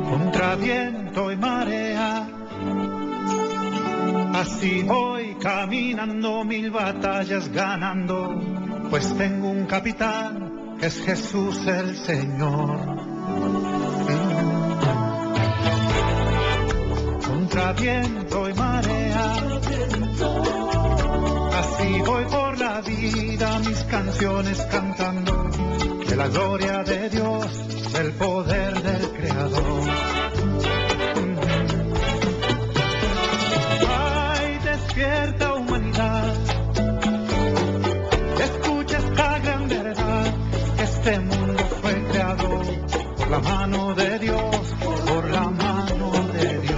Contra viento y marea, así voy caminando, 1000 batallas ganando, pues tengo un capitán que es Jesús el Señor. Contra viento y marea, así voy por la vida, mis canciones cantando de la gloria de Dios, del poder del Creador. Ay, despierta humanidad, escucha esta gran verdad, que este mundo fue creado por la mano de Dios, por la mano de Dios.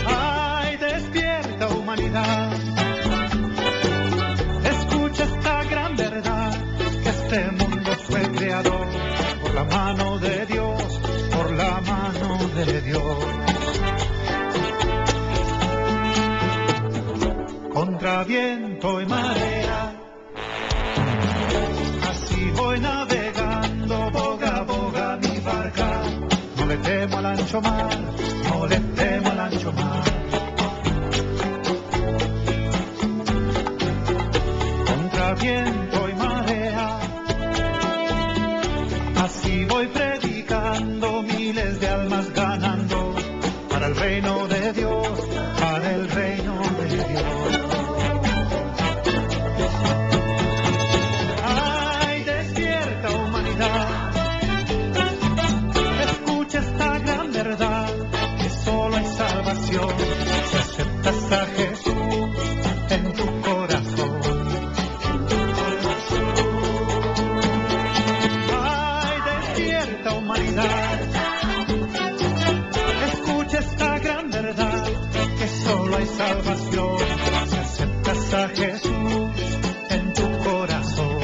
Ay, despierta humanidad, escucha esta gran verdad, que este mundo fue creado por la mano de Dios, por la mano de Dios. Contra viento y marea, así voy navegando, boga, boga mi barca, no le temo al ancho mar, no le temo al ancho mar. Contra viento y marea, así voy predicando, miles de almas ganando, para el reino de Dios, para el reino de Dios. Ay, despierta humanidad, escucha esta gran verdad, que solo hay salvación si aceptas a Jesús en tu corazón. Ay, despierta humanidad, escucha esta gran verdad, que solo hay salvación si aceptas a Jesús en tu corazón.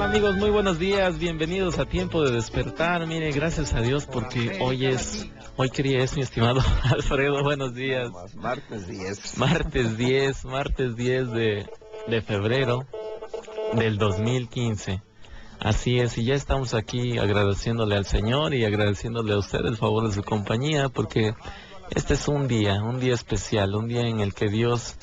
Amigos, muy buenos días, bienvenidos a Tiempo de Despertar. Mire, gracias a Dios porque hoy quería es mi estimado Alfredo, buenos días. Martes 10. Martes 10 de febrero del 2015. Así es, y ya estamos aquí agradeciéndole al Señor y agradeciéndole a usted el favor de su compañía, porque este es un día especial, un día en el que Dios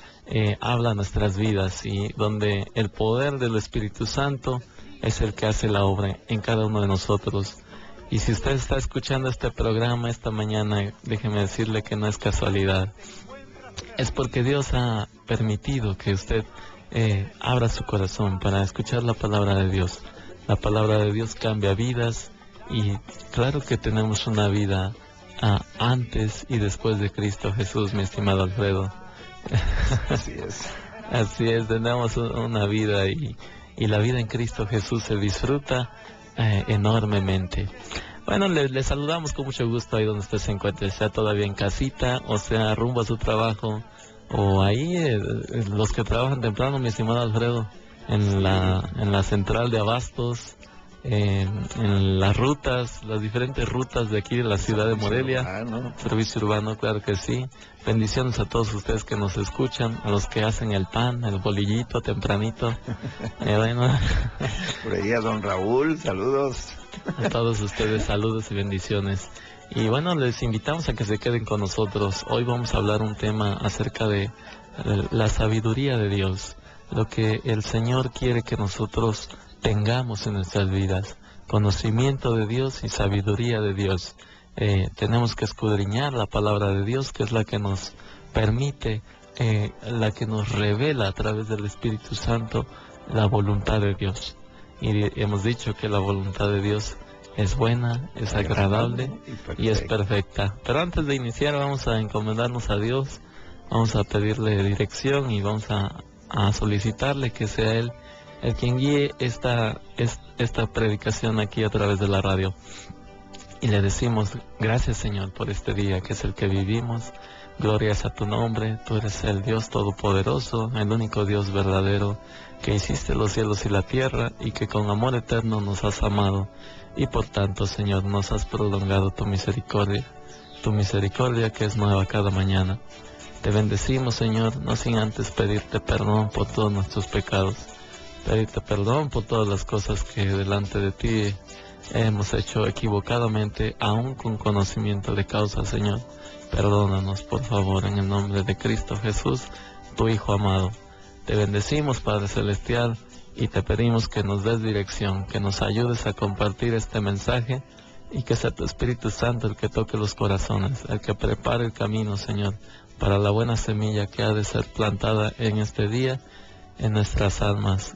habla a nuestras vidas y donde el poder del Espíritu Santo es el que hace la obra en cada uno de nosotros. Y si usted está escuchando este programa esta mañana, déjeme decirle que no es casualidad. Es porque Dios ha permitido que usted abra su corazón para escuchar la palabra de Dios. La palabra de Dios cambia vidas y claro que tenemos una vida antes y después de Cristo Jesús, mi estimado Alfredo. Así es. Así es, tenemos una vida y la vida en Cristo Jesús se disfruta enormemente. Bueno, le saludamos con mucho gusto ahí donde usted se encuentre, sea todavía en casita, o sea rumbo a su trabajo, o ahí los que trabajan temprano, mi estimado Alfredo, en la central de abastos, en las rutas, las diferentes rutas de aquí de la ciudad de Morelia. Servicio urbano, claro que sí. Bendiciones a todos ustedes que nos escuchan, a los que hacen el pan, el bolillito tempranito. Bueno. Por ahí a don Raúl, saludos. A todos ustedes, saludos y bendiciones. Y bueno, les invitamos a que se queden con nosotros. Hoy vamos a hablar un tema acerca de la sabiduría de Dios, lo que el Señor quiere que nosotros tengamos en nuestras vidas, conocimiento de Dios y sabiduría de Dios. Tenemos que escudriñar la palabra de Dios, que es la que nos permite, la que nos revela a través del Espíritu Santo la voluntad de Dios. Y hemos dicho que la voluntad de Dios es buena, es agradable y es perfecta. Pero antes de iniciar vamos a encomendarnos a Dios, vamos a pedirle dirección y vamos a solicitarle que sea Él el quien guíe esta predicación aquí a través de la radio. Y le decimos, gracias Señor por este día que es el que vivimos. Gloria es a tu nombre, tú eres el Dios todopoderoso, el único Dios verdadero, que hiciste los cielos y la tierra y que con amor eterno nos has amado. Y por tanto, Señor, nos has prolongado tu misericordia que es nueva cada mañana. Te bendecimos, Señor, no sin antes pedirte perdón por todos nuestros pecados, pedirte perdón por todas las cosas que delante de ti hemos hecho equivocadamente, aún con conocimiento de causa, Señor. Perdónanos, por favor, en el nombre de Cristo Jesús, tu Hijo amado. Te bendecimos, Padre Celestial, y te pedimos que nos des dirección, que nos ayudes a compartir este mensaje, y que sea tu Espíritu Santo el que toque los corazones, el que prepare el camino, Señor, para la buena semilla que ha de ser plantada en este día, en nuestras almas,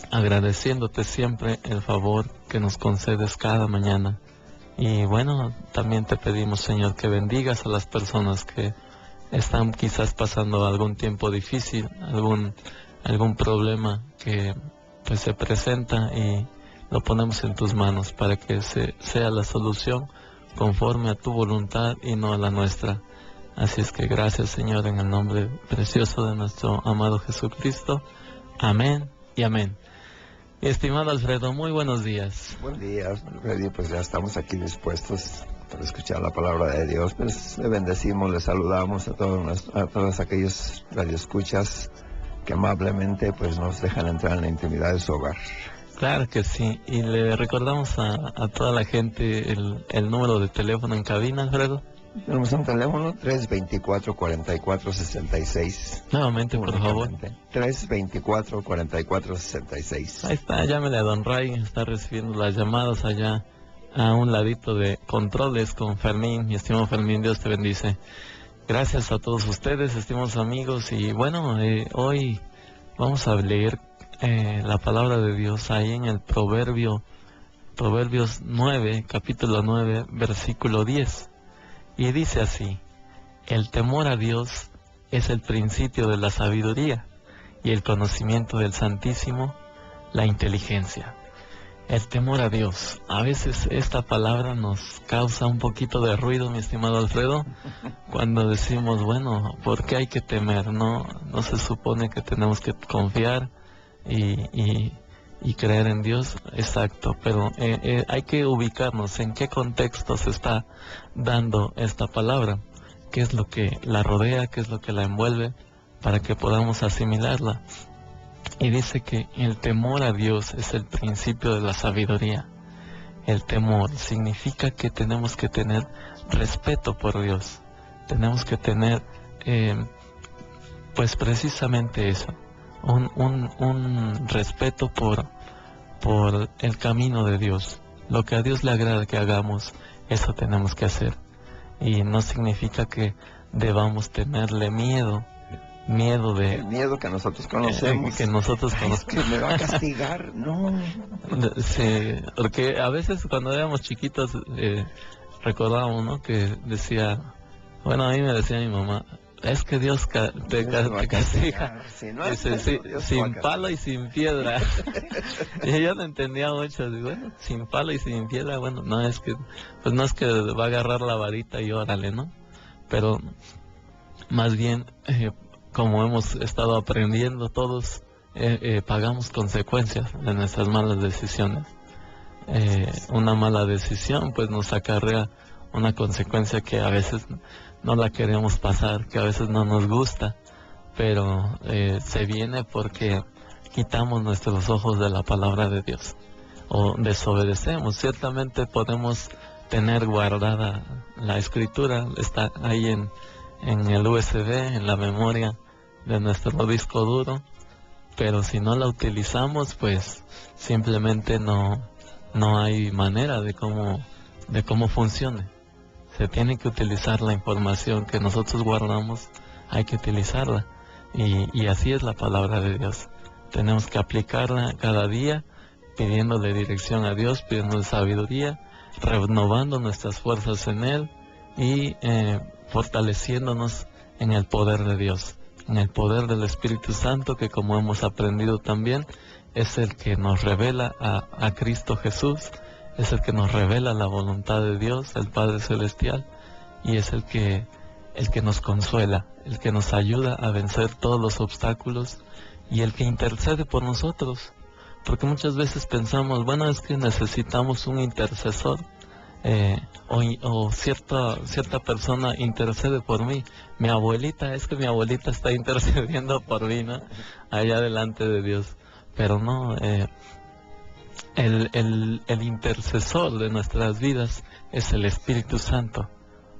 agradeciéndote siempre el favor que nos concedes cada mañana. Y bueno, también te pedimos, Señor, que bendigas a las personas que están quizás pasando algún tiempo difícil, algún problema que pues se presenta, y lo ponemos en tus manos para que sea la solución conforme a tu voluntad y no a la nuestra. Así es que gracias, Señor, en el nombre precioso de nuestro amado Jesucristo. Amén y amén. Estimado Alfredo, muy buenos días. Buen día, Freddy, pues ya estamos aquí dispuestos para escuchar la palabra de Dios. Pues le bendecimos, le saludamos a todos aquellos radioescuchas que amablemente pues nos dejan entrar en la intimidad de su hogar. Claro que sí, y le recordamos a toda la gente el número de teléfono en cabina, Alfredo. Tenemos un teléfono 324-4466. Nuevamente, por favor. 324-4466. Ahí está, llámele a Don Ray, está recibiendo las llamadas allá a un ladito de controles con Fermín. Mi estimado Fermín, Dios te bendice. Gracias a todos ustedes, estimados amigos, y bueno, hoy vamos a leer la palabra de Dios ahí en el Proverbios 9, capítulo 9, versículo 10. Y dice así: el temor a Dios es el principio de la sabiduría, y el conocimiento del Santísimo, la inteligencia. El temor a Dios. A veces esta palabra nos causa un poquito de ruido, mi estimado Alfredo, cuando decimos, bueno, ¿por qué hay que temer? No se supone que tenemos que confiar y creer en Dios, exacto, pero hay que ubicarnos en qué contexto se está dando esta palabra, qué es lo que la rodea, qué es lo que la envuelve, para que podamos asimilarla. Y dice que el temor a Dios es el principio de la sabiduría. El temor significa que tenemos que tener respeto por Dios, tenemos que tener pues precisamente eso, un respeto por el camino de Dios. Lo que a Dios le agrada que hagamos, eso tenemos que hacer. Y no significa que debamos tenerle miedo de... El miedo que nosotros conocemos. Que nosotros Es que me va a castigar, no. Sí, porque a veces cuando éramos chiquitos recordábamos, ¿no? Que decía, bueno, a mí me decía mi mamá, es que Dios te castiga, Si no dice, es eso, Dios sin te va a palo y sin piedra. Y yo no entendía mucho, digo, bueno, sin palo y sin piedra, bueno, no es que va a agarrar la varita y órale, ¿no? Pero más bien, como hemos estado aprendiendo todos, pagamos consecuencias de nuestras malas decisiones. Una mala decisión pues nos acarrea una consecuencia que a veces no la queremos pasar, que a veces no nos gusta, pero se viene porque quitamos nuestros ojos de la palabra de Dios o desobedecemos. Ciertamente podemos tener guardada la escritura, está ahí en el USB, en la memoria de nuestro disco duro, pero si no la utilizamos, pues simplemente no hay manera de cómo funcione. Se tiene que utilizar la información que nosotros guardamos, hay que utilizarla, y así es la palabra de Dios. Tenemos que aplicarla cada día, pidiéndole dirección a Dios, pidiéndole sabiduría, renovando nuestras fuerzas en Él y fortaleciéndonos en el poder de Dios, en el poder del Espíritu Santo, que como hemos aprendido también, es el que nos revela a Cristo Jesús, es el que nos revela la voluntad de Dios, el Padre Celestial, y es el que nos consuela, el que nos ayuda a vencer todos los obstáculos y el que intercede por nosotros. Porque muchas veces pensamos, bueno, es que necesitamos un intercesor, o cierta persona intercede por mí. Mi abuelita está intercediendo por mí, ¿no? Allá delante de Dios. Pero no, el intercesor de nuestras vidas es el Espíritu Santo,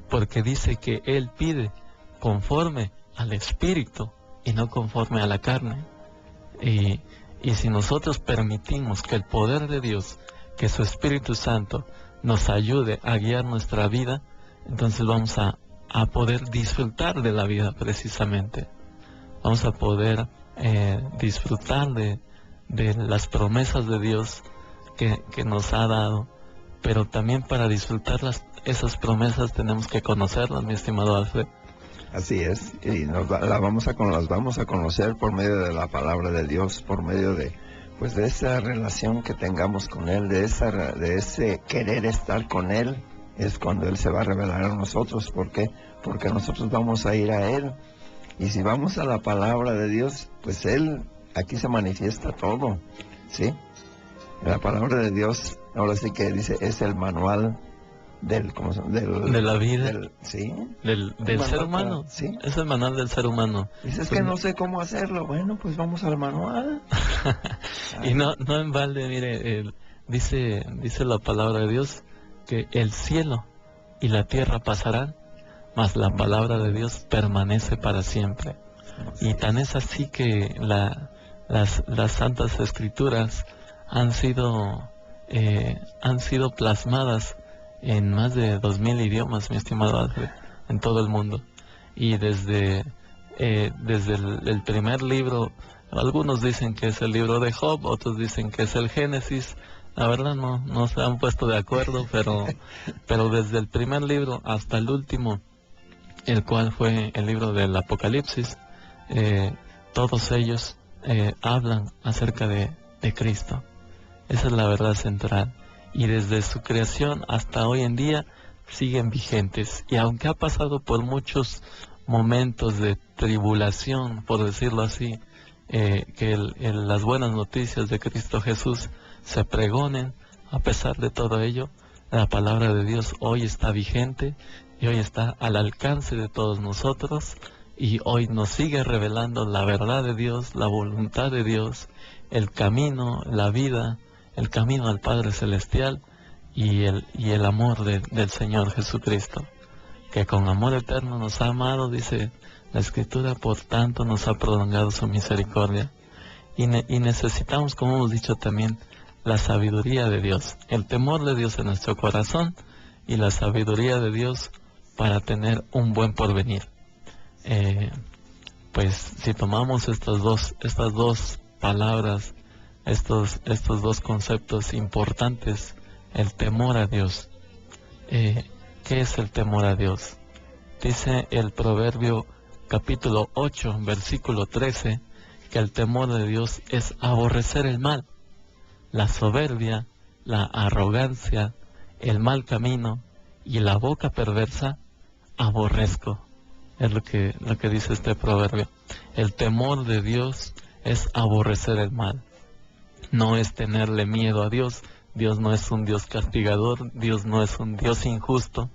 porque dice que Él pide conforme al Espíritu y no conforme a la carne. Y si nosotros permitimos que el poder de Dios, que su Espíritu Santo nos ayude a guiar nuestra vida, entonces vamos a poder disfrutar de la vida precisamente. Vamos a poder disfrutar de las promesas de Dios que nos ha dado, pero también para disfrutar esas promesas tenemos que conocerlas, mi estimado Alfred. Así es, y las vamos a conocer por medio de la palabra de Dios, por medio de esa relación que tengamos con Él, de ese querer estar con Él, es cuando Él se va a revelar a nosotros. ¿Por qué? Porque nosotros vamos a ir a Él, y si vamos a la palabra de Dios, pues Él, aquí se manifiesta todo, ¿sí? La palabra de Dios, ahora sí que dice, es el manual de la vida, ¿sí? del ser humano, ¿sí? Es el manual del ser humano. Dices que no sé cómo hacerlo. Bueno, pues vamos al manual. Y no en balde, mire, dice la palabra de Dios que el cielo y la tierra pasarán, mas la palabra de Dios permanece para siempre. Y tan es así que las Santas Escrituras han sido plasmadas en más de 2000 idiomas, mi estimado Alfred, en todo el mundo. Y desde el primer libro, algunos dicen que es el libro de Job, otros dicen que es el Génesis. La verdad no se han puesto de acuerdo, pero desde el primer libro hasta el último, el cual fue el libro del Apocalipsis, todos ellos hablan acerca de Cristo. Esa es la verdad central. Y desde su creación hasta hoy en día siguen vigentes. Y aunque ha pasado por muchos momentos de tribulación, por decirlo así, que las buenas noticias de Cristo Jesús se pregonen, a pesar de todo ello, la palabra de Dios hoy está vigente y hoy está al alcance de todos nosotros, y hoy nos sigue revelando la verdad de Dios, la voluntad de Dios, el camino, la vida, el camino al Padre Celestial y el amor del Señor Jesucristo, que con amor eterno nos ha amado, dice la Escritura, por tanto nos ha prolongado su misericordia. Y necesitamos, como hemos dicho también, la sabiduría de Dios, el temor de Dios en nuestro corazón y la sabiduría de Dios para tener un buen porvenir. Pues si tomamos estas dos palabras, estos dos conceptos importantes, el temor a Dios. ¿Qué es el temor a Dios? Dice el Proverbio capítulo 8, versículo 13, que el temor de Dios es aborrecer el mal, la soberbia, la arrogancia, el mal camino y la boca perversa aborrezco. Es lo que dice este proverbio. El temor de Dios es aborrecer el mal. No es tenerle miedo a Dios. Dios no es un Dios castigador, Dios no es un Dios injusto,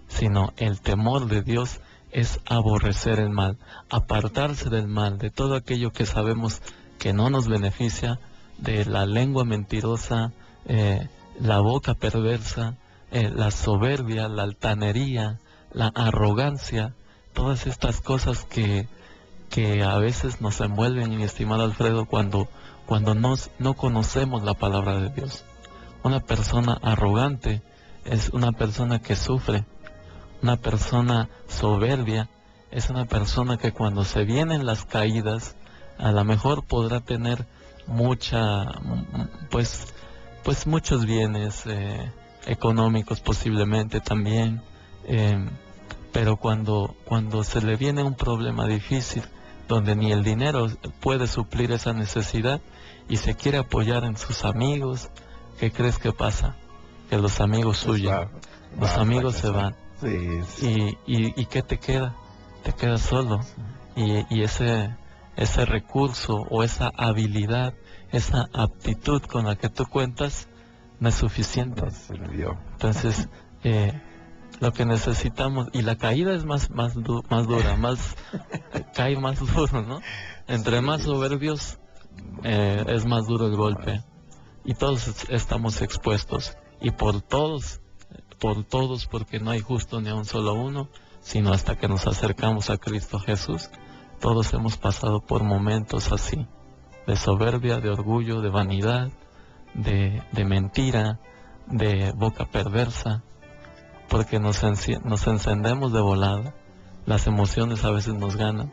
sino el temor de Dios es aborrecer el mal, apartarse del mal, de todo aquello que sabemos que no nos beneficia, de la lengua mentirosa, la boca perversa, la soberbia, la altanería, la arrogancia, todas estas cosas que a veces nos envuelven, mi estimado Alfredo, cuando no conocemos la palabra de Dios. Una persona arrogante es una persona que sufre. Una persona soberbia es una persona que cuando se vienen las caídas, a lo mejor podrá tener mucha, pues muchos bienes económicos posiblemente también, pero cuando se le viene un problema difícil, donde ni el dinero puede suplir esa necesidad y se quiere apoyar en sus amigos, ¿qué crees que pasa? Que los amigos huyen, los amigos se van. Sí. ¿Y qué te queda? Te quedas solo. Y ese recurso o esa habilidad, esa aptitud con la que tú cuentas no es suficiente. Entonces, lo que necesitamos, y la caída es más dura, cae más duro, ¿no? Entre más soberbios, es más duro el golpe. Y todos estamos expuestos. Y por todos, porque no hay justo ni a un solo uno, sino hasta que nos acercamos a Cristo Jesús. Todos hemos pasado por momentos así, de soberbia, de orgullo, de vanidad, de mentira, de boca perversa, porque nos encendemos de volada, las emociones a veces nos ganan,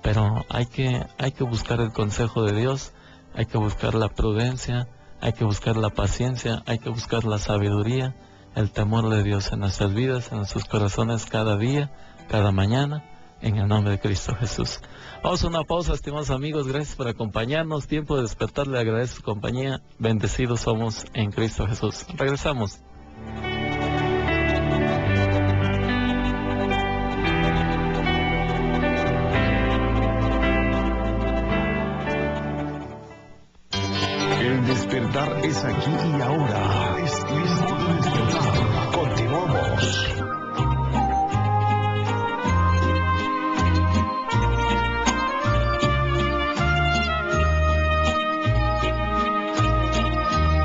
pero hay que buscar el consejo de Dios, hay que buscar la prudencia, hay que buscar la paciencia, hay que buscar la sabiduría, el temor de Dios en nuestras vidas, en nuestros corazones cada día, cada mañana, en el nombre de Cristo Jesús. Vamos a una pausa, estimados amigos, gracias por acompañarnos, tiempo de despertar, le agradezco su compañía, bendecidos somos en Cristo Jesús. Regresamos. El despertar es aquí y ahora. Es tiempo de despertar. Continuamos.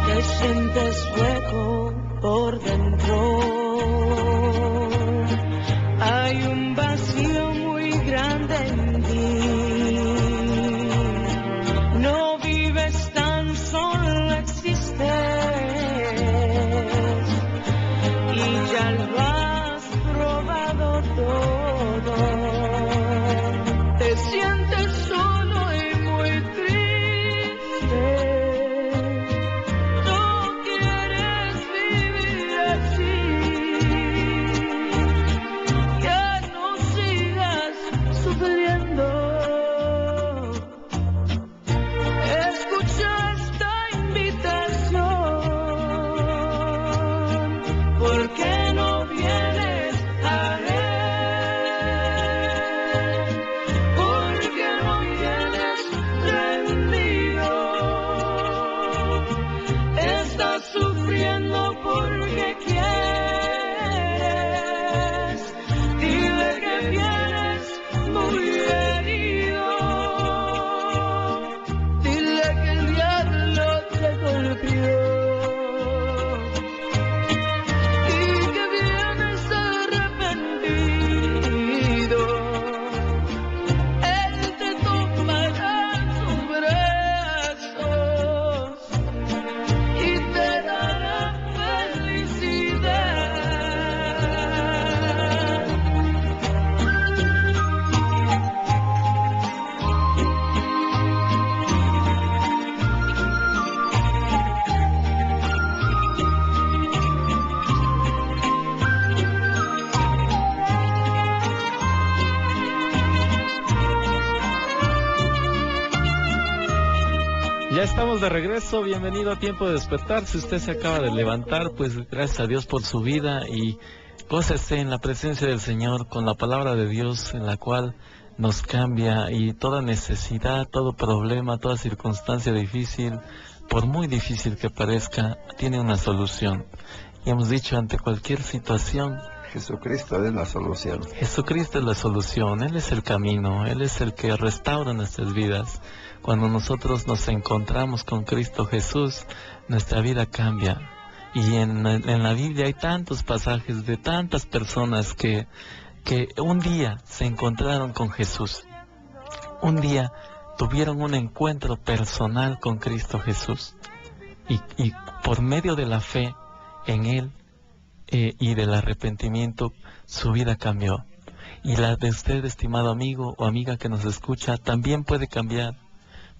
Te sientes hueco por dentro. Hay un vacío muy grande en ti. No vives tan solo, existes. Y ya lo has probado todo. Te sientes solo y muy triste. Estamos de regreso, bienvenido a Tiempo de Despertar. Si usted se acaba de levantar, pues gracias a Dios por su vida y gócese en la presencia del Señor con la palabra de Dios en la cual nos cambia, y toda necesidad, todo problema, toda circunstancia difícil, por muy difícil que parezca, tiene una solución. Y hemos dicho, ante cualquier situación, Jesucristo es la solución. Jesucristo es la solución, Él es el camino, Él es el que restaura nuestras vidas. Cuando nosotros nos encontramos con Cristo Jesús, nuestra vida cambia. Y en la Biblia hay tantos pasajes de tantas personas que un día se encontraron con Jesús. Un día tuvieron un encuentro personal con Cristo Jesús. Y por medio de la fe en Él y del arrepentimiento, su vida cambió. Y la de usted, estimado amigo o amiga que nos escucha, también puede cambiar.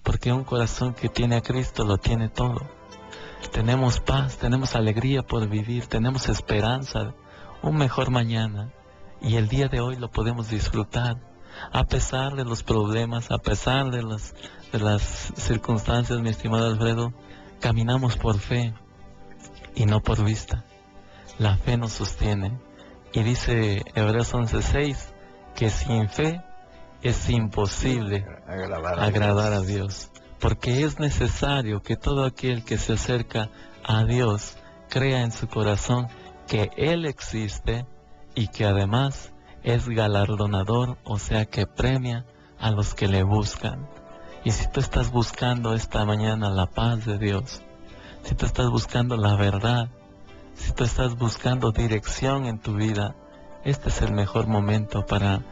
Porque un corazón que tiene a Cristo lo tiene todo. tenemos paz, tenemos alegría por vivir, tenemos esperanza, un mejor mañana. Y el día de hoy lo podemos disfrutar, a pesar de los problemas, a pesar de las circunstancias, mi estimado Alfredo. Caminamos por fe y no por vista. La fe nos sostiene. Y dice Hebreos 11:6 que sin fe es imposible agradar a Dios. Porque es necesario que todo aquel que se acerca a Dios crea en su corazón que Él existe y que además es galardonador, o sea que premia a los que le buscan. Y si tú estás buscando esta mañana la paz de Dios, si tú estás buscando la verdad, si tú estás buscando dirección en tu vida, este es el mejor momento para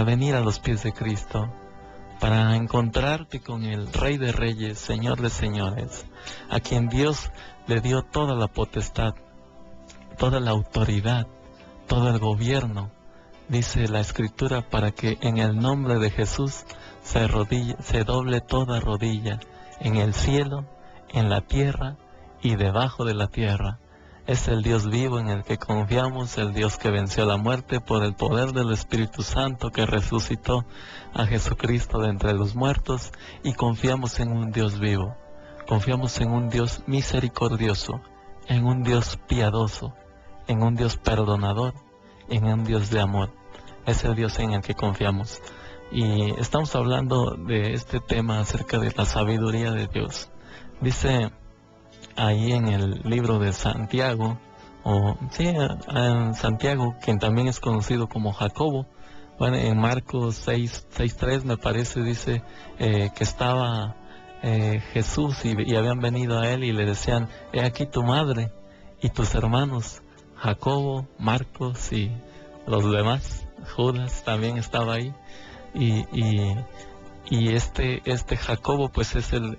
venir a los pies de Cristo, para encontrarte con el Rey de Reyes, Señor de Señores, a quien Dios le dio toda la potestad, toda la autoridad, todo el gobierno. Dice la Escritura, para que en el nombre de Jesús se doble toda rodilla, en el cielo, en la tierra y debajo de la tierra. Es el Dios vivo en el que confiamos, el Dios que venció la muerte por el poder del Espíritu Santo, que resucitó a Jesucristo de entre los muertos, y confiamos en un Dios vivo, confiamos en un Dios misericordioso, en un Dios piadoso, en un Dios perdonador, en un Dios de amor. Es el Dios en el que confiamos. Y estamos hablando de este tema acerca de la sabiduría de Dios. Dice ahí en el libro de Santiago, en Santiago, quien también es conocido como Jacobo, bueno, en Marcos 6:3 me parece, dice que estaba Jesús y habían venido a él y le decían: he aquí tu madre y tus hermanos, Jacobo, Marcos y los demás. Judas también estaba ahí. Y este Jacobo pues es el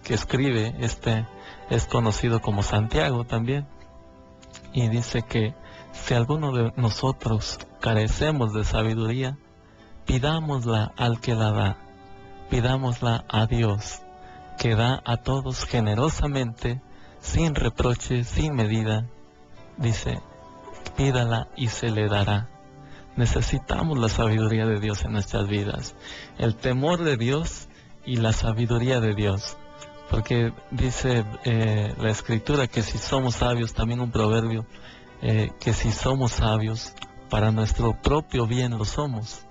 que escribe, es conocido como Santiago también. Y dice que si alguno de nosotros carecemos de sabiduría, pidámosla al que la da, pidámosla a Dios, que da a todos generosamente, sin reproche, sin medida. Dice, pídala y se le dará. Necesitamos la sabiduría de Dios en nuestras vidas, el temor de Dios y la sabiduría de Dios, porque dice la Escritura que si somos sabios, también un proverbio, que si somos sabios, para nuestro propio bien lo somos,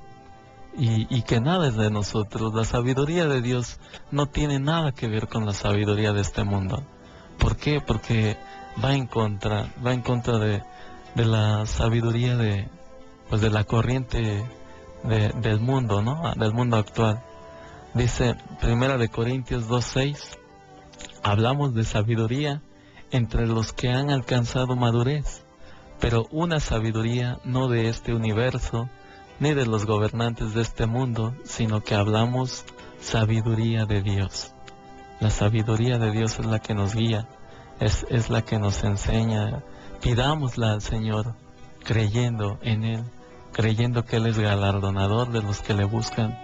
y que nada es de nosotros. La sabiduría de Dios no tiene nada que ver con la sabiduría de este mundo. ¿Por qué? Porque va en contra de la sabiduría de la corriente del mundo, ¿no? Del mundo actual. Dice 1 Corintios 2:6, hablamos de sabiduría entre los que han alcanzado madurez, pero una sabiduría no de este universo, ni de los gobernantes de este mundo, sino que hablamos sabiduría de Dios. La sabiduría de Dios es la que nos guía, es la que nos enseña. Pidámosla al Señor, creyendo en Él, creyendo que Él es galardonador de los que le buscan,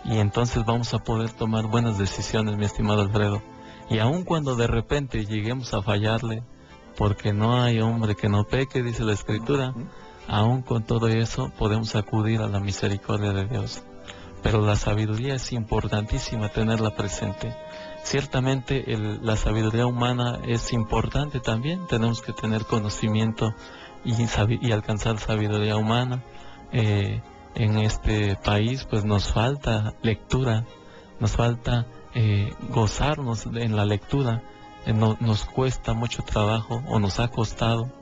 y entonces vamos a poder tomar buenas decisiones, mi estimado Alfredo. Y aun cuando de repente lleguemos a fallarle, porque no hay hombre que no peque, dice la Escritura, aun con todo eso podemos acudir a la misericordia de Dios. Pero la sabiduría es importantísima tenerla presente. Ciertamente la sabiduría humana es importante también, tenemos que tener conocimiento y alcanzar sabiduría humana. En este país pues nos falta lectura, nos falta gozarnos en la lectura, nos cuesta mucho trabajo, o nos ha costado.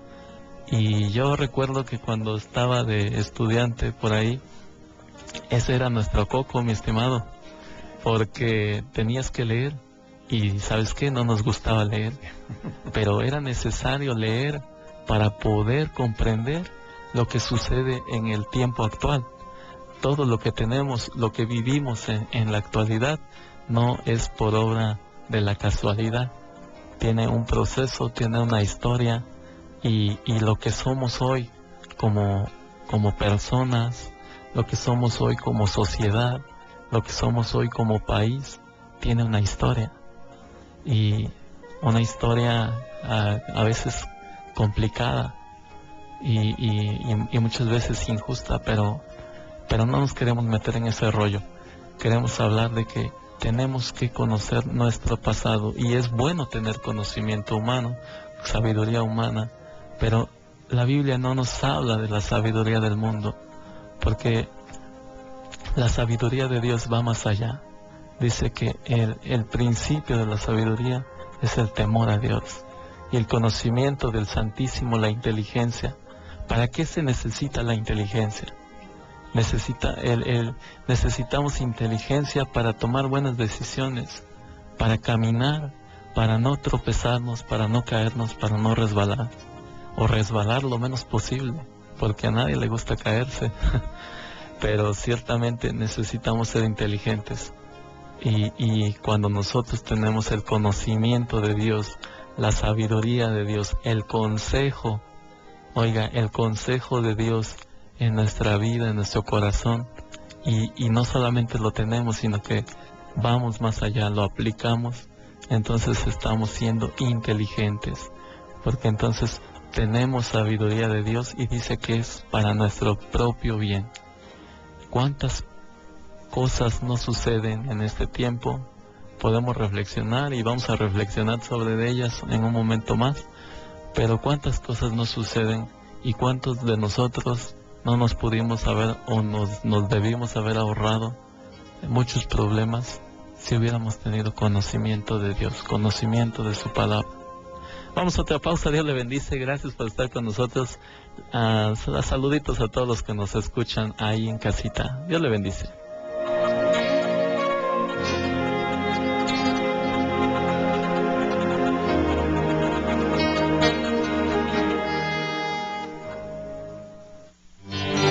Y yo recuerdo que cuando estaba de estudiante por ahí, ese era nuestro coco, mi estimado, porque tenías que leer, y ¿sabes qué? No nos gustaba leer, pero era necesario leer para poder comprender lo que sucede en el tiempo actual. Todo lo que tenemos, lo que vivimos en la actualidad, no es por obra de la casualidad. Tiene un proceso, tiene una historia, y lo que somos hoy como personas, lo que somos hoy como sociedad, lo que somos hoy como país, tiene una historia. Y una historia a veces complicada y muchas veces injusta, pero no nos queremos meter en ese rollo. Queremos hablar de que tenemos que conocer nuestro pasado, y es bueno tener conocimiento humano, sabiduría humana, pero la Biblia no nos habla de la sabiduría del mundo, porque la sabiduría de Dios va más allá. Dice que el principio de la sabiduría es el temor a Dios, y el conocimiento del Santísimo, la inteligencia. ¿Para qué se necesita la inteligencia? Necesitamos inteligencia para tomar buenas decisiones, para caminar, para no tropezarnos, para no caernos, para no resbalar, o resbalar lo menos posible, porque a nadie le gusta caerse. Pero ciertamente necesitamos ser inteligentes, y cuando nosotros tenemos el conocimiento de Dios, la sabiduría de Dios, el consejo, el consejo de Dios en nuestra vida, en nuestro corazón, y no solamente lo tenemos, sino que vamos más allá, lo aplicamos, entonces estamos siendo inteligentes, porque entonces tenemos sabiduría de Dios, y dice que es para nuestro propio bien. ¿Cuántas cosas no suceden en este tiempo? Podemos reflexionar, y vamos a reflexionar sobre ellas en un momento más, pero cuántas cosas no suceden, y cuántos de nosotros no nos pudimos haber, o nos debimos haber ahorrado muchos problemas si hubiéramos tenido conocimiento de Dios, conocimiento de su palabra. Vamos a otra pausa. Dios le bendice. Gracias por estar con nosotros. Saluditos a todos los que nos escuchan ahí en casita. Dios le bendice.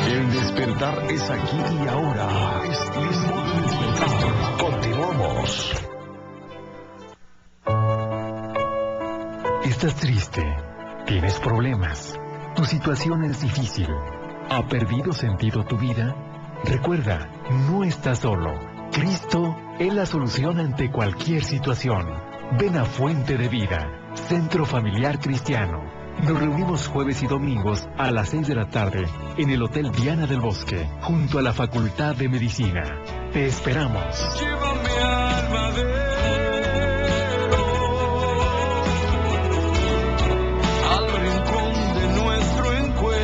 El despertar es aquí y ahora. Es tiempo de despertar. Continuamos. ¿Estás triste? ¿Tienes problemas? ¿Tu situación es difícil? ¿Ha perdido sentido tu vida? Recuerda, no estás solo. Cristo es la solución ante cualquier situación. Ven a Fuente de Vida, Centro Familiar Cristiano. Nos reunimos jueves y domingos a las 6 de la tarde en el Hotel Diana del Bosque, junto a la Facultad de Medicina. Te esperamos. Llévame al madero, al rincón de nuestro encuentro.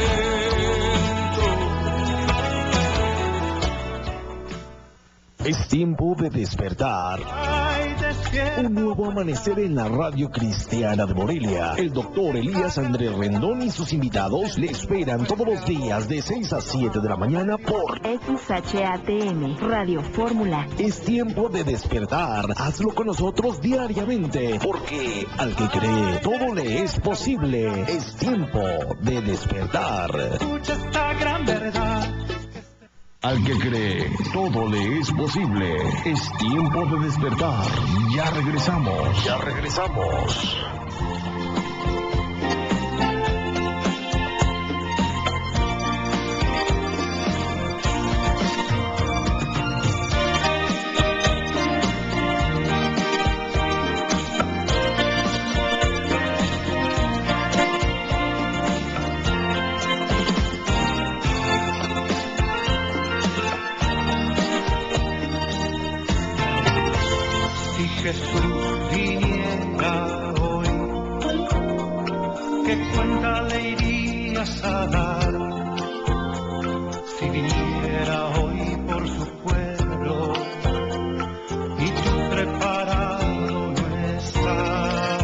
Es tiempo de despertar. Ay, despierta. Un nuevo amanecer en la Radio Cristiana de Morelia. El doctor Elías Andrés Rendón y sus invitados le esperan todos los días de 6 a 7 de la mañana por XHATM, Radio Fórmula. Es tiempo de despertar. Hazlo con nosotros diariamente, porque al que cree todo le es posible. Es tiempo de despertar. Escucha esta gran verdad. Al que cree todo le es posible. Es tiempo de despertar. Ya regresamos. Ya regresamos. Si Jesús viniera hoy, ¿qué cuenta le irías a dar? Si viniera hoy por su pueblo y tú preparado no estás.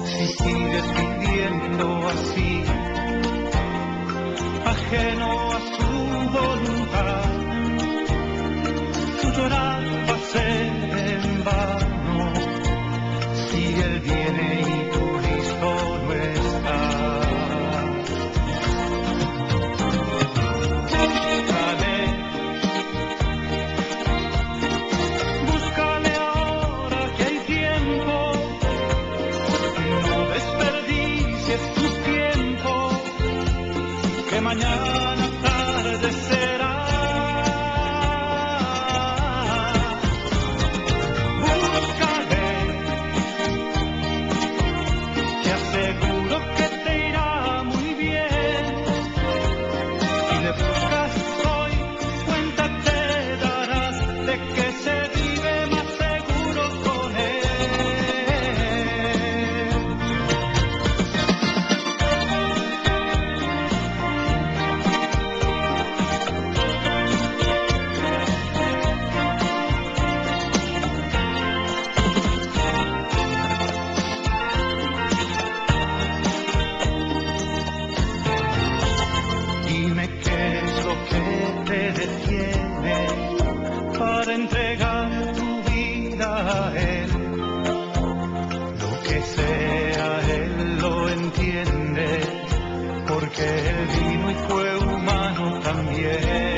Si sigues viviendo así, ajeno a su voluntad, tu llorar va a ser en vano. Si Él viene y tú listo no estás. Búscale ahora que hay tiempo. No desperdicies tu tiempo, que mañana tarde será. divino y fue humano también.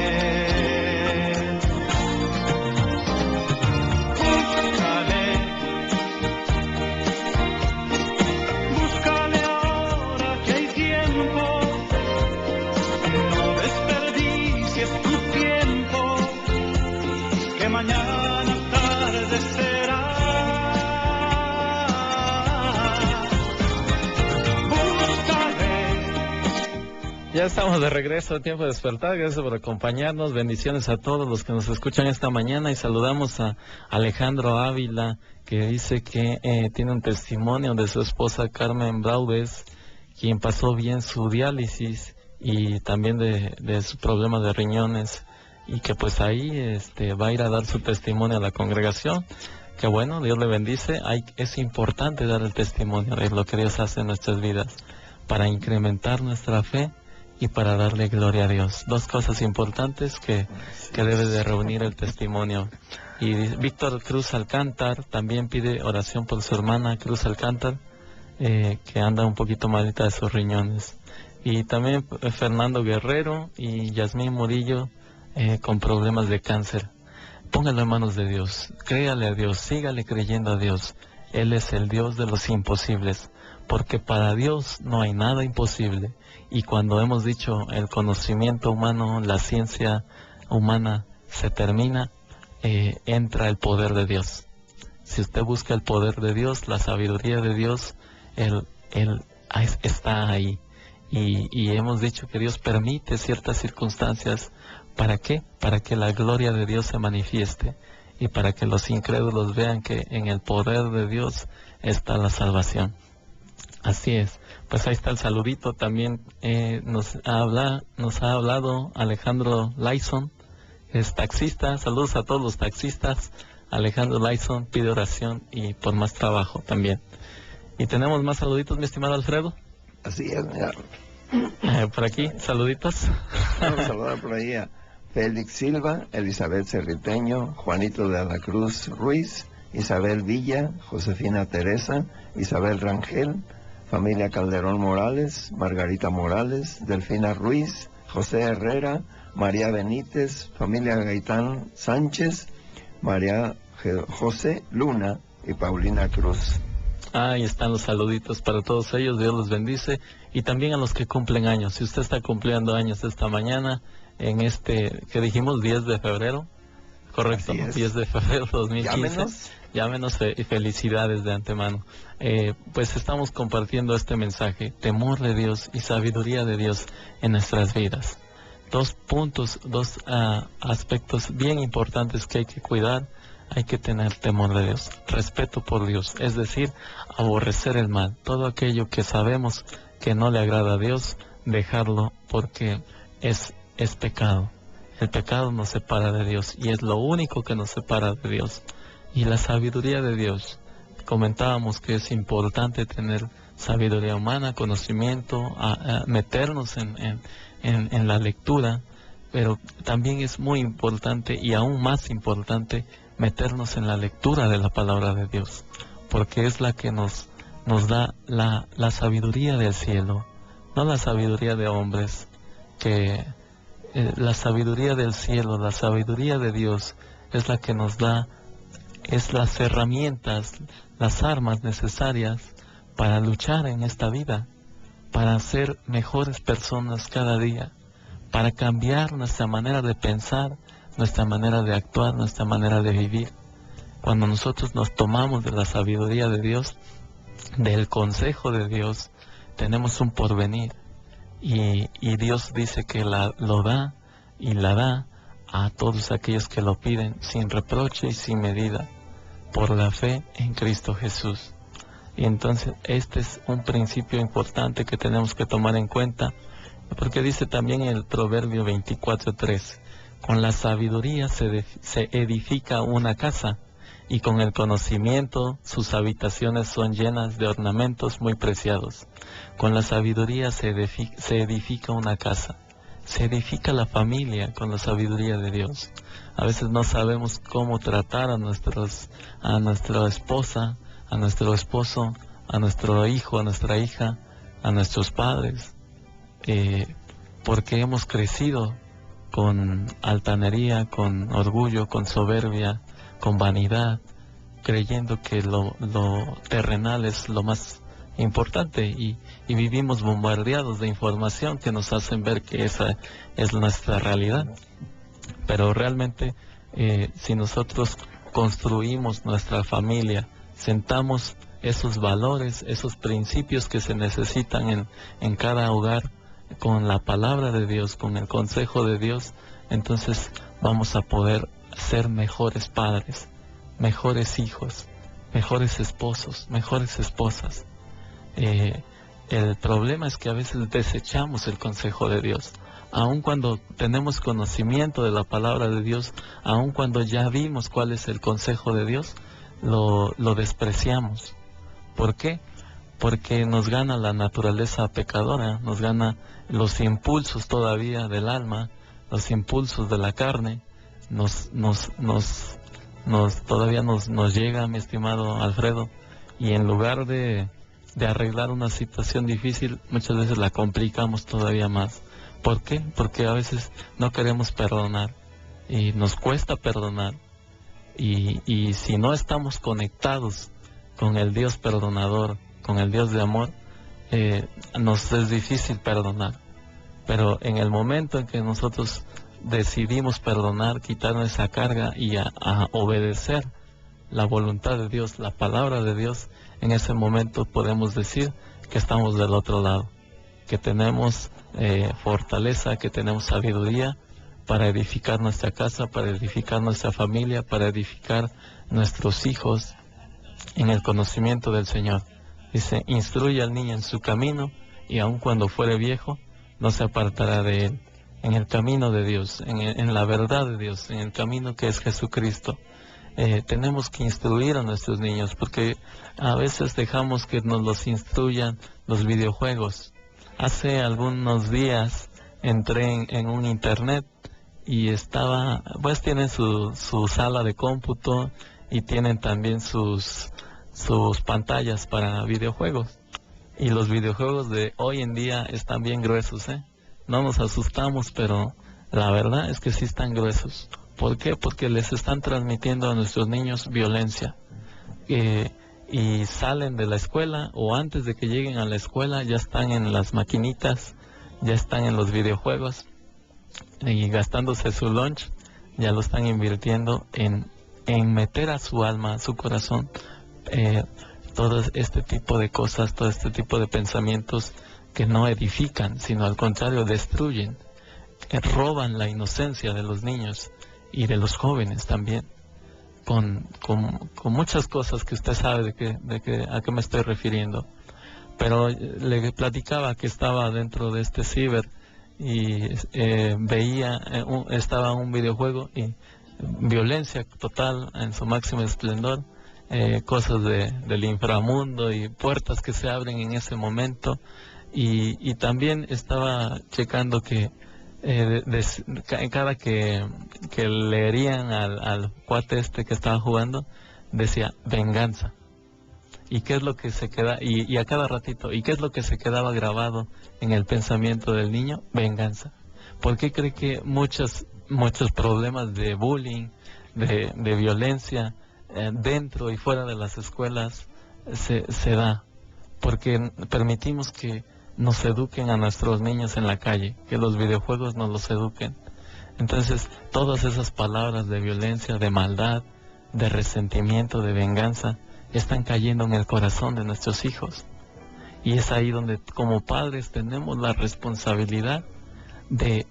Búscale ahora que hay tiempo, no desperdicies tu tiempo, que mañana tarde será. Ya estamos de regreso a Tiempo de Despertar. Gracias por acompañarnos. Bendiciones a todos los que nos escuchan esta mañana. Y saludamos a Alejandro Ávila, que dice que tiene un testimonio de su esposa Carmen Braudes, quien pasó bien su diálisis y también de su problema de riñones. Y que pues ahí va a ir a dar su testimonio a la congregación. Que bueno, Dios le bendice. Es importante dar el testimonio de lo que Dios hace en nuestras vidas para incrementar nuestra fe y para darle gloria a Dios. Dos cosas importantes que debe de reunir el testimonio. Y Víctor Cruz Alcántar también pide oración por su hermana Cruz Alcántar, que anda un poquito malita de sus riñones. Y también Fernando Guerrero y Yasmín Murillo con problemas de cáncer. Póngalo en manos de Dios, créale a Dios, sígale creyendo a Dios. Él es el Dios de los imposibles, porque para Dios no hay nada imposible. Y cuando hemos dicho el conocimiento humano, la ciencia humana se termina, entra el poder de Dios. Si usted busca el poder de Dios, la sabiduría de Dios, Él está ahí. Y hemos dicho que Dios permite ciertas circunstancias. ¿Para qué? Para que la gloria de Dios se manifieste y para que los incrédulos vean que en el poder de Dios está la salvación. Así es. Pues ahí está el saludito. También nos ha hablado Alejandro Lyson, es taxista. Saludos a todos los taxistas. Alejandro Lyson pide oración y por más trabajo también. Y tenemos más saluditos, mi estimado Alfredo. Así es, mira. Por aquí, saluditos. Vamos a saludar por ahí a Félix Silva, Elizabeth Cerriteño, Juanito de la Cruz Ruiz, Isabel Villa, Josefina Teresa, Isabel Rangel, familia Calderón Morales, Margarita Morales, Delfina Ruiz, José Herrera, María Benítez, familia Gaitán Sánchez, María José Luna y Paulina Cruz. Ahí están los saluditos para todos ellos, Dios los bendice. Y también a los que cumplen años. Si usted está cumpliendo años esta mañana, en que dijimos 10 de febrero, correcto, 10 de febrero 2015, llámenos y felicidades de antemano. Pues estamos compartiendo este mensaje, temor de Dios y sabiduría de Dios en nuestras vidas. Dos puntos, dos aspectos bien importantes que hay que cuidar. Hay que tener temor de Dios, respeto por Dios, es decir, aborrecer el mal. Todo aquello que sabemos que no le agrada a Dios, dejarlo porque es pecado. El pecado nos separa de Dios y es lo único que nos separa de Dios. Y la sabiduría de Dios, comentábamos que es importante tener sabiduría humana, conocimiento, meternos en la lectura, pero también es muy importante y aún más importante meternos en la lectura de la palabra de Dios, porque es la que nos da la sabiduría del cielo, no la sabiduría de hombres, que la sabiduría del cielo, la sabiduría de Dios es la que nos da, es las herramientas, las armas necesarias para luchar en esta vida, para ser mejores personas cada día, para cambiar nuestra manera de pensar, nuestra manera de actuar, nuestra manera de vivir. Cuando nosotros nos tomamos de la sabiduría de Dios, del consejo de Dios, tenemos un porvenir. Y Dios dice que lo da y la da a todos aquellos que lo piden sin reproche y sin medida, por la fe en Cristo Jesús. Y entonces este es un principio importante que tenemos que tomar en cuenta, porque dice también el Proverbio 24:3, con la sabiduría se edifica una casa, y con el conocimiento sus habitaciones son llenas de ornamentos muy preciados. Con la sabiduría se edifica una casa, se edifica la familia con la sabiduría de Dios. A veces no sabemos cómo tratar a nuestra esposa, a nuestro esposo, a nuestro hijo, a nuestra hija, a nuestros padres. porque hemos crecido con altanería, con orgullo, con soberbia, con vanidad, creyendo que lo terrenal es lo más importante y vivimos bombardeados de información que nos hacen ver que esa es nuestra realidad. Pero realmente si nosotros construimos nuestra familia, sentamos esos valores, esos principios que se necesitan en cada hogar, con la palabra de Dios, con el consejo de Dios, entonces vamos a poder ser mejores padres, mejores hijos, mejores esposos, mejores esposas. El problema es que a veces desechamos el consejo de Dios, aun cuando tenemos conocimiento de la palabra de Dios, aun cuando ya vimos cuál es el consejo de Dios, lo despreciamos. ¿Por qué? Porque nos gana la naturaleza pecadora, nos gana los impulsos todavía del alma, los impulsos de la carne, todavía nos llega, mi estimado Alfredo, y en lugar de arreglar una situación difícil, muchas veces la complicamos todavía más. ¿Por qué? Porque a veces no queremos perdonar y nos cuesta perdonar, y si no estamos conectados con el Dios perdonador, con el Dios de amor, nos es difícil perdonar. Pero en el momento en que nosotros decidimos perdonar, quitarnos esa carga y a obedecer la voluntad de Dios, la palabra de Dios, en ese momento podemos decir que estamos del otro lado, que tenemos fortaleza, que tenemos sabiduría para edificar nuestra casa, para edificar nuestra familia, para edificar nuestros hijos en el conocimiento del Señor. Dice, instruye al niño en su camino, y aun cuando fuere viejo, no se apartará de él. En el camino de Dios, en la verdad de Dios, en el camino que es Jesucristo. Tenemos que instruir a nuestros niños, porque a veces dejamos que nos los instruyan los videojuegos. Hace algunos días entré en un internet y tienen su sala de cómputo y tienen también sus pantallas para videojuegos. Y los videojuegos de hoy en día están bien gruesos, No nos asustamos, pero la verdad es que sí están gruesos. ¿Por qué? Porque les están transmitiendo a nuestros niños violencia. Y salen de la escuela, o antes de que lleguen a la escuela, ya están en las maquinitas, ya están en los videojuegos, y gastándose su lunch, ya lo están invirtiendo en meter a su alma, a su corazón, todo este tipo de cosas, todo este tipo de pensamientos que no edifican, sino al contrario destruyen, roban la inocencia de los niños y de los jóvenes también, con muchas cosas que usted sabe a qué me estoy refiriendo. Pero le platicaba que estaba dentro de este ciber y estaba un videojuego y violencia total en su máximo esplendor, cosas del inframundo y puertas que se abren en ese momento, y también estaba checando que cada que leerían al cuate que estaba jugando, decía venganza. ¿Y qué es lo que se queda? Y a cada ratito, ¿y qué es lo que se quedaba grabado en el pensamiento del niño? Venganza. ¿Por qué cree que muchos problemas de bullying, de violencia, dentro y fuera de las escuelas se da? Porque permitimos que nos eduquen a nuestros niños en la calle, que los videojuegos nos los eduquen. Entonces, todas esas palabras de violencia, de maldad, de resentimiento, de venganza, están cayendo en el corazón de nuestros hijos. Y es ahí donde como padres tenemos la responsabilidad de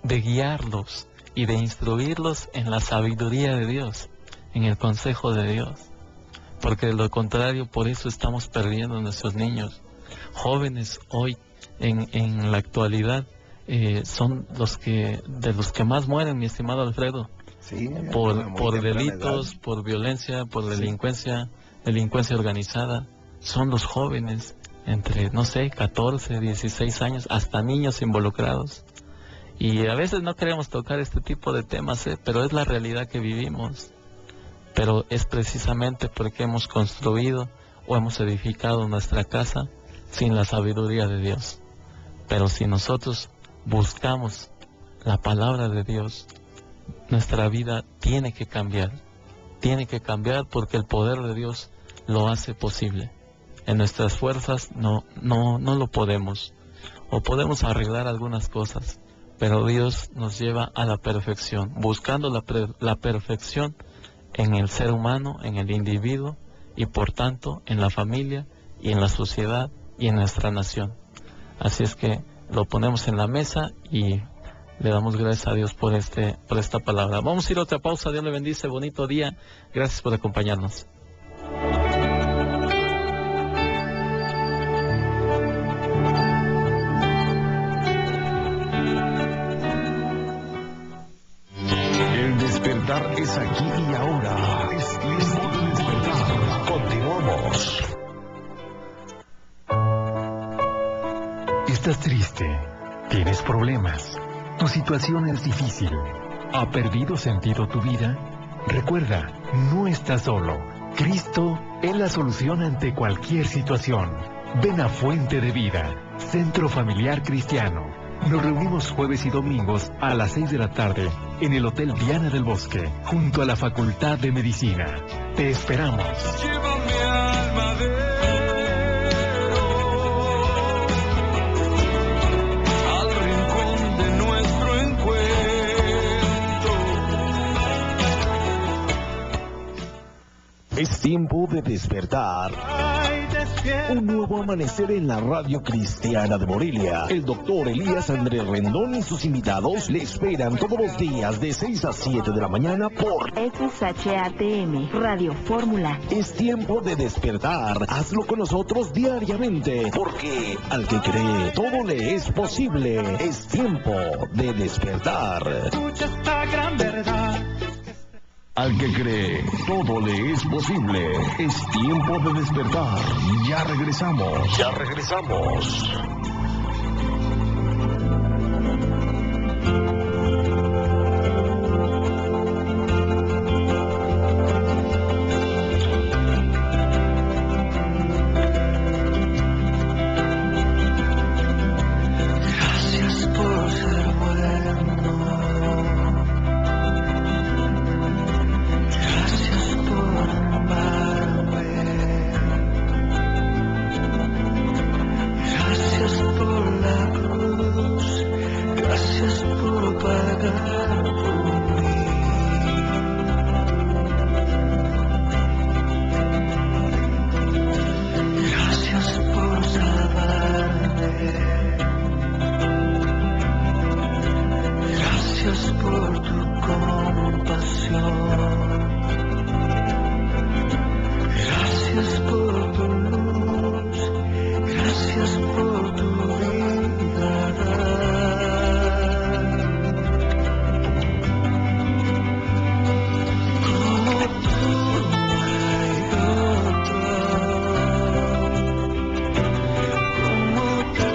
guiarlos y de instruirlos en la sabiduría de Dios, en el consejo de Dios. Porque de lo contrario, por eso estamos perdiendo a nuestros niños. Jóvenes hoy, en la actualidad, son de los que más mueren, mi estimado Alfredo. Sí, por delitos, por violencia, por delincuencia organizada. Son los jóvenes entre, 14, 16 años, hasta niños involucrados. Y a veces no queremos tocar este tipo de temas, pero es la realidad que vivimos. Pero es precisamente porque hemos construido o hemos edificado nuestra casa sin la sabiduría de Dios. Pero si nosotros buscamos la palabra de Dios, nuestra vida tiene que cambiar porque el poder de Dios lo hace posible. En nuestras fuerzas no lo podemos, o podemos arreglar algunas cosas, pero Dios nos lleva a la perfección, buscando la perfección en el ser humano, en el individuo, y por tanto en la familia y en la sociedad y en nuestra nación. Así es que lo ponemos en la mesa y le damos gracias a Dios por esta palabra. Vamos a ir a otra pausa. Dios le bendice, bonito día. Gracias por acompañarnos. El despertar es aquí y ahora. Es tiempo de despertar. Continuamos. ¿Estás triste? ¿Tienes problemas? ¿Tu situación es difícil? ¿Ha perdido sentido tu vida? Recuerda, no estás solo. Cristo es la solución ante cualquier situación. Ven a Fuente de Vida, Centro Familiar Cristiano. Nos reunimos jueves y domingos a las 6 de la tarde en el Hotel Diana del Bosque, junto a la Facultad de Medicina. Te esperamos. Lleva mi alma al rincón de nuestro encuentro. Es tiempo de despertar. Ay, despierta. Un nuevo amanecer en la Radio Cristiana de Morelia. El doctor Elías Andrés Rendón y sus invitados le esperan todos los días de 6 a 7 de la mañana por XHATM, Radio Fórmula. Es tiempo de despertar. Hazlo con nosotros diariamente, porque al que cree todo le es posible. Es tiempo de despertar. Escucha esta gran verdad. Al que cree todo le es posible. Es tiempo de despertar. Ya regresamos. Ya regresamos. Gracias por ser bueno. Gracias por amarme. Gracias por la cruz. Gracias por pagar por mí. Gracias por salvarme. Gracias por tu compasión. Gracias por tu luz. Gracias por tu vida. Como tú no hay otro. Como tú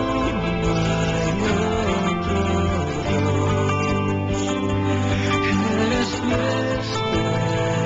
no hay otro Dios. Eres mi esperanza.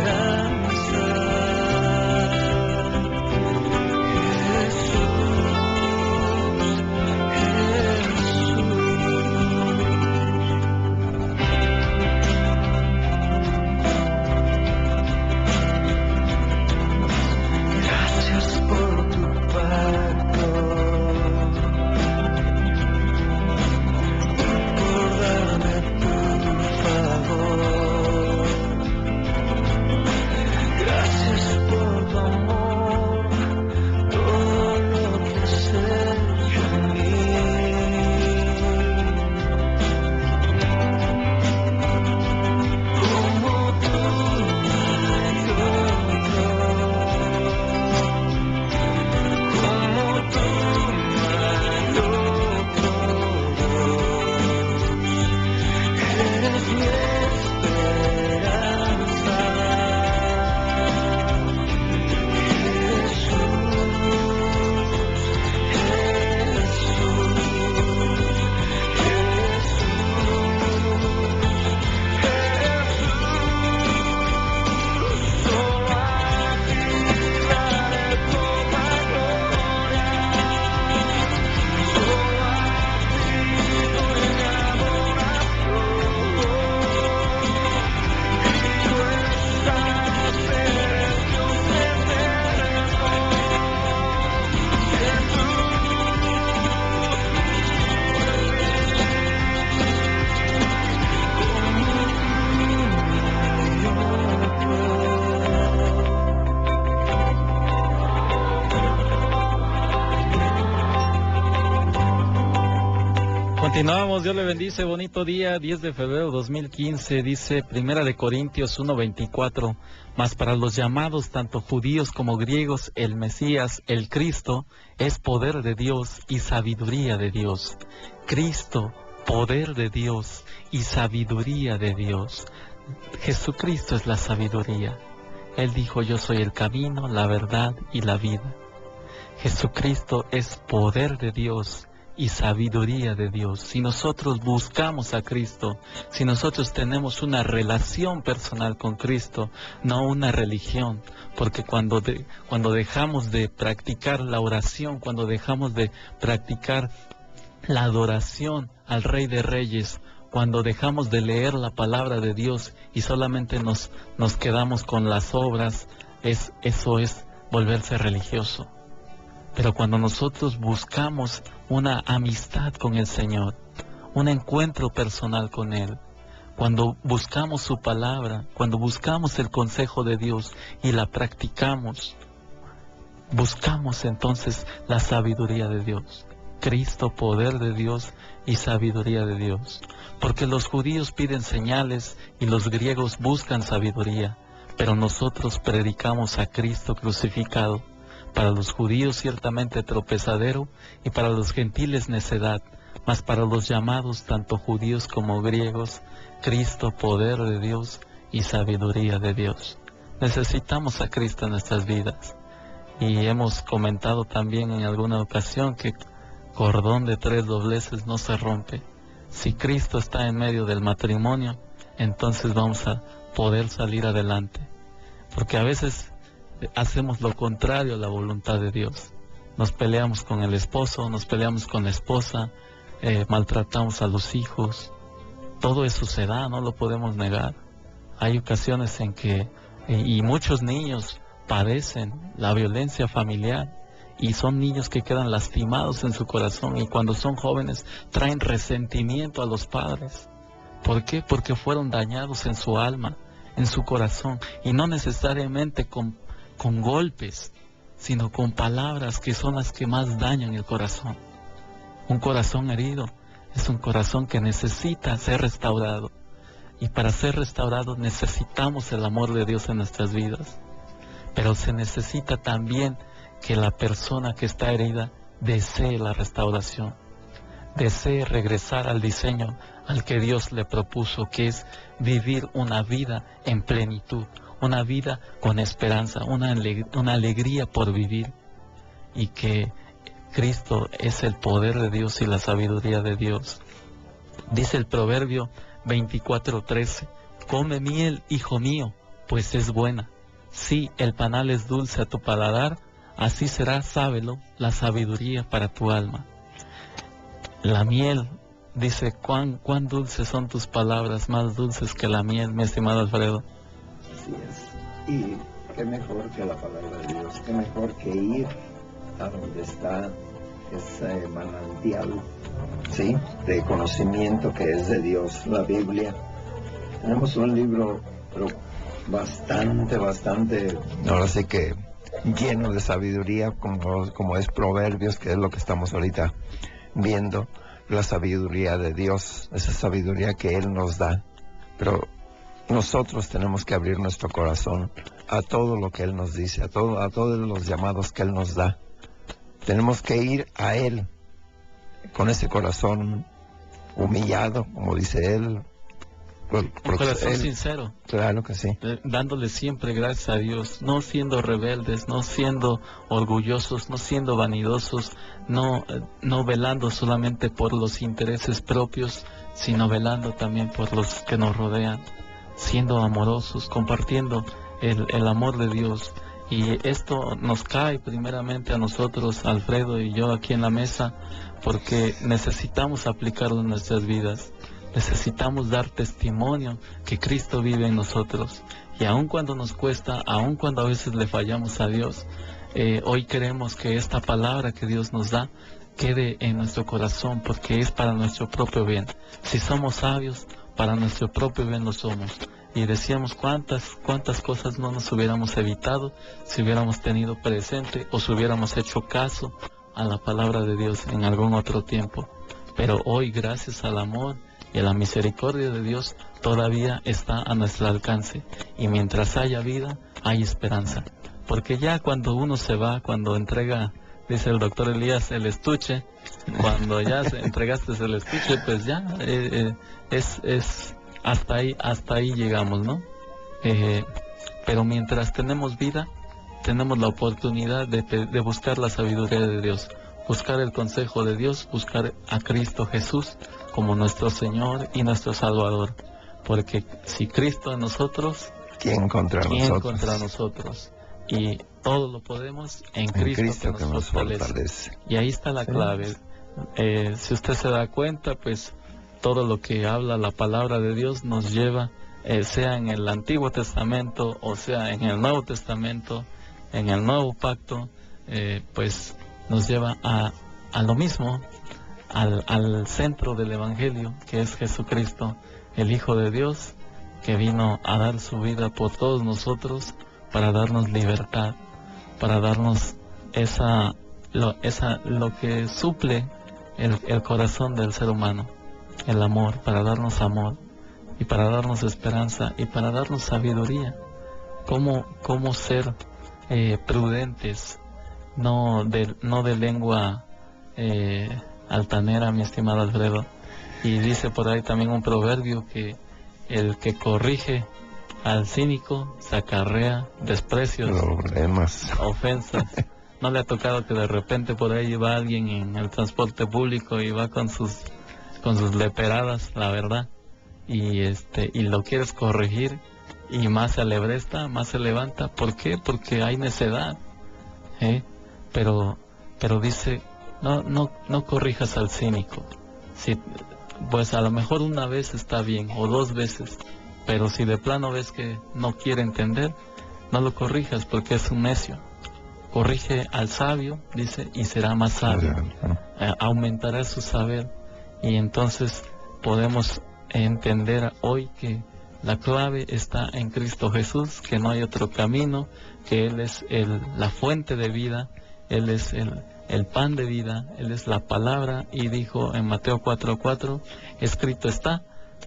Continuamos, Dios le bendice, bonito día, 10 de febrero 2015, dice Primera de Corintios 1:24, mas para los llamados, tanto judíos como griegos, el Mesías, el Cristo, es poder de Dios y sabiduría de Dios. Cristo, poder de Dios y sabiduría de Dios. Jesucristo es la sabiduría. Él dijo, yo soy el camino, la verdad y la vida. Jesucristo es poder de Dios y sabiduría de Dios. Si nosotros buscamos a Cristo, si nosotros tenemos una relación personal con Cristo, no una religión, porque cuando dejamos de practicar la oración, cuando dejamos de practicar la adoración al Rey de Reyes, cuando dejamos de leer la palabra de Dios y solamente nos quedamos con las obras, eso es volverse religioso. Pero cuando nosotros buscamos una amistad con el Señor, un encuentro personal con Él, cuando buscamos su palabra, cuando buscamos el consejo de Dios y la practicamos, buscamos entonces la sabiduría de Dios. Cristo, poder de Dios y sabiduría de Dios. Porque los judíos piden señales y los griegos buscan sabiduría, pero nosotros predicamos a Cristo crucificado. Para los judíos ciertamente tropezadero y para los gentiles necedad, mas para los llamados, tanto judíos como griegos, Cristo, poder de Dios y sabiduría de Dios. Necesitamos a Cristo en nuestras vidas. Y hemos comentado también en alguna ocasión que cordón de 3 dobleces no se rompe. Si Cristo está en medio del matrimonio, entonces vamos a poder salir adelante. Porque a veces hacemos lo contrario a la voluntad de Dios. Nos peleamos con el esposo, nos peleamos con la esposa, maltratamos a los hijos. Todo eso se da, no lo podemos negar. Hay ocasiones en que, y muchos niños padecen la violencia familiar, y son niños que quedan lastimados en su corazón, y cuando son jóvenes traen resentimiento a los padres. ¿Por qué? Porque fueron dañados en su alma, en su corazón, y no necesariamente con golpes, sino con palabras que son las que más dañan el corazón. Un corazón herido es un corazón que necesita ser restaurado, y para ser restaurado necesitamos el amor de Dios en nuestras vidas, pero se necesita también que la persona que está herida desee la restauración, desee regresar al diseño al que Dios le propuso, que es vivir una vida en plenitud, una vida con esperanza, una alegría por vivir, y que Cristo es el poder de Dios y la sabiduría de Dios. Dice el Proverbio 24:13, come miel, hijo mío, pues es buena. Sí, el panal es dulce a tu paladar, así será, sábelo, la sabiduría para tu alma. La miel, dice, cuán dulces son tus palabras, más dulces que la miel, mi estimado Alfredo. Así es. Y qué mejor que la palabra de Dios, qué mejor que ir a donde está ese manantial, ¿sí?, de conocimiento que es de Dios, la Biblia. Tenemos un libro, pero bastante, ahora sí que lleno de sabiduría, como es Proverbios, que es lo que estamos ahorita viendo, la sabiduría de Dios, esa sabiduría que Él nos da. Pero nosotros tenemos que abrir nuestro corazón a todo lo que Él nos dice, a todos los llamados que Él nos da. Tenemos que ir a Él con ese corazón humillado, como dice Él. Un corazón sincero. Claro que sí. Dándole siempre gracias a Dios, no siendo rebeldes, no siendo orgullosos, no siendo vanidosos, no velando solamente por los intereses propios, sino velando también por los que nos rodean, siendo amorosos, compartiendo el amor de Dios. Y esto nos cae primeramente a nosotros, Alfredo y yo aquí en la mesa, porque necesitamos aplicarlo en nuestras vidas. Necesitamos dar testimonio que Cristo vive en nosotros. Y aun cuando nos cuesta, aun cuando a veces le fallamos a Dios, hoy queremos que esta palabra que Dios nos da quede en nuestro corazón, porque es para nuestro propio bien. Si somos sabios, para nuestro propio bien lo somos. Y decíamos cuántas cosas no nos hubiéramos evitado si hubiéramos tenido presente o si hubiéramos hecho caso a la palabra de Dios en algún otro tiempo. pero hoy, gracias al amor y a la misericordia de Dios, todavía está a nuestro alcance. Y mientras haya vida, hay esperanza. Porque ya cuando uno se va, cuando entrega, dice el doctor Elías, el estuche, cuando ya entregaste el estuche, pues ya es hasta ahí llegamos, ¿no? Pero mientras tenemos vida, tenemos la oportunidad de buscar la sabiduría de Dios, buscar el consejo de Dios, buscar a Cristo Jesús como nuestro Señor y nuestro Salvador. Porque si Cristo en nosotros, ¿quién contra nosotros? Y todo lo podemos en Cristo que nos fortalece. Y ahí está la clave. Si usted se da cuenta, pues todo lo que habla la palabra de Dios nos lleva, sea en el Antiguo Testamento o sea en el Nuevo Testamento, en el Nuevo Pacto, pues nos lleva a lo mismo, al centro del Evangelio, que es Jesucristo, el Hijo de Dios, que vino a dar su vida por todos nosotros, para darnos libertad, para darnos lo que suple el corazón del ser humano, el amor, para darnos amor, y para darnos esperanza, y para darnos sabiduría, cómo ser prudentes, no de lengua altanera, mi estimado Alfredo. Y dice por ahí también un proverbio que el que corrige al cínico se acarrea desprecios, problemas, ofensas. ¿No le ha tocado que de repente por ahí va alguien en el transporte público y va con sus leperadas, la verdad, y lo quieres corregir y más se alebresta, más se levanta? ¿Por qué? Porque hay necedad, pero dice, no corrijas al cínico. Si, pues a lo mejor una vez está bien o dos veces, pero si de plano ves que no quiere entender, no lo corrijas porque es un necio. Corrige al sabio, dice, y será más sabio. Aumentará su saber. Y entonces podemos entender hoy que la clave está en Cristo Jesús, que no hay otro camino, que Él es la fuente de vida, Él es el pan de vida, Él es la palabra, y dijo en Mateo 4:4, escrito está,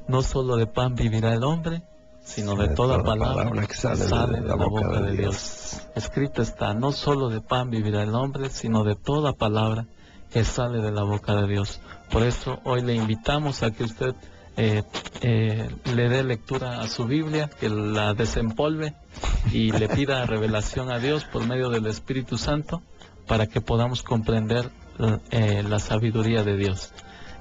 no solo de pan vivirá el hombre, sino de toda palabra que sale de la boca de Dios. Escrito está, no solo de pan vivirá el hombre, sino de toda palabra que sale de la boca de Dios. Por eso hoy le invitamos a que usted le dé lectura a su Biblia, que la desempolve y le pida revelación a Dios por medio del Espíritu Santo, para que podamos comprender la sabiduría de Dios.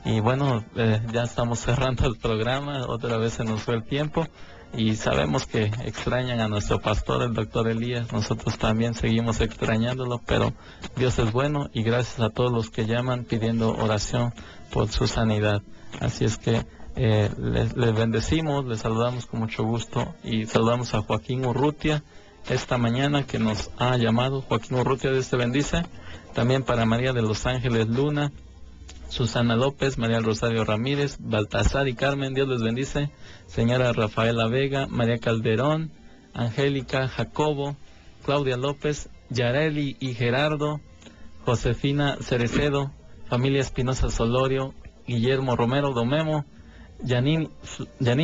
Y bueno, ya estamos cerrando el programa, otra vez se nos fue el tiempo, y sabemos que extrañan a nuestro pastor, el doctor Elías. Nosotros también seguimos extrañándolo, pero Dios es bueno, y gracias a todos los que llaman pidiendo oración por su sanidad. Así es que les bendecimos, les saludamos con mucho gusto, y saludamos a Joaquín Urrutia esta mañana, que nos ha llamado. Joaquín Urrutia, Dios te bendice. También para María de los Ángeles Luna, Susana López, María Rosario Ramírez, Baltasar y Carmen, Dios les bendice. Señora Rafaela Vega, María Calderón, Angélica, Jacobo, Claudia López, Yareli y Gerardo, Josefina Cerecedo, familia Espinosa Solorio, Guillermo Romero Domemo, Yanín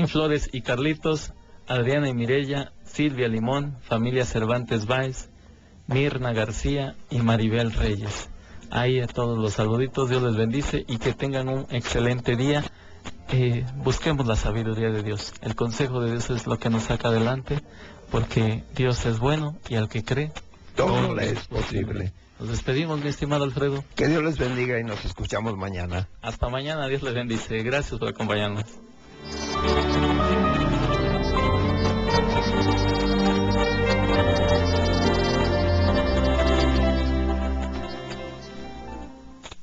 Flores y Carlitos, Adriana y Mirella, Silvia Limón, familia Cervantes Báez, Mirna García y Maribel Reyes. Ahí a todos los saluditos, Dios les bendice y que tengan un excelente día. Busquemos la sabiduría de Dios. El consejo de Dios es lo que nos saca adelante, porque Dios es bueno y al que cree, todo le es posible. Nos despedimos, mi estimado Alfredo. Que Dios les bendiga y nos escuchamos mañana. Hasta mañana, Dios les bendice. Gracias por acompañarnos.